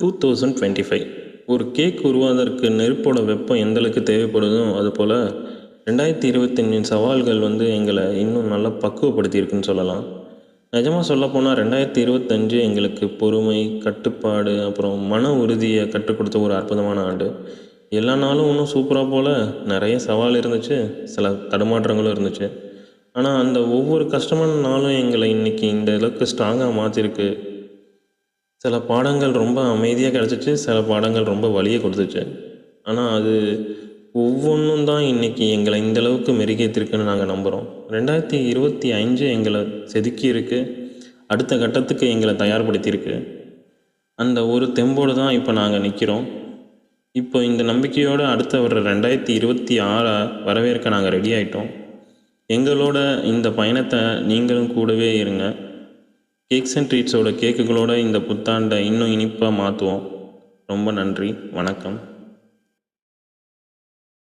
2025 ஒரு கேக் உருவாவதற்கு நெருப்போட வெப்பம் எந்த அளவுக்கு தேவைப்படுதோ அதுபோல் 2025 சவால்கள் எங்களை இன்னும் நல்லா பக்குவப்படுத்தியிருக்குன்னு சொல்லலாம். நிஜமாக சொல்லப்போனால் 2025 எங்களுக்கு பொறுமை, கட்டுப்பாடு, அப்புறம் மன உறுதியை கற்றுக் கொடுத்த ஒரு அற்புதமான ஆண்டு. எல்லா நாளும் இன்னும் சூப்பராக போல் நிறைய சவால் இருந்துச்சு, சில தடுமாற்றங்களும் இருந்துச்சு. ஆனால் அந்த ஒவ்வொரு கஷ்டமான நாளும் எங்களை இன்றைக்கி இந்த அளவுக்கு ஸ்ட்ராங்காக மாற்றிருக்கு. சில பாடங்கள் ரொம்ப அமைதியாக கிடச்சிச்சு, சில பாடங்கள் ரொம்ப வலியை கொடுத்துச்சு. ஆனால் அது ஒவ்வொன்றும் தான் இன்றைக்கி எங்களை இந்தளவுக்கு மெருகேற்றிருக்குன்னு நாங்கள் நம்புகிறோம். 2025 எங்களை செதுக்கியிருக்கு, அடுத்த கட்டத்துக்கு எங்களை தயார்படுத்தியிருக்கு. அந்த ஒரு தெம்போடு தான் இப்போ நாங்கள் நிற்கிறோம். இப்போ இந்த நம்பிக்கையோடு அடுத்த வர 2026 வரவேற்க நாங்கள் ரெடி ஆகிட்டோம். எங்களோட இந்த பயணத்தை நீங்களும் கூடவே இருங்க. கேக்ஸ் அண்ட் ட்ரீட்ஸோட கேக்குகளோட இந்த புத்தாண்டை இன்னும் இனிப்பாக மாற்றுவோம். ரொம்ப நன்றி, வணக்கம்.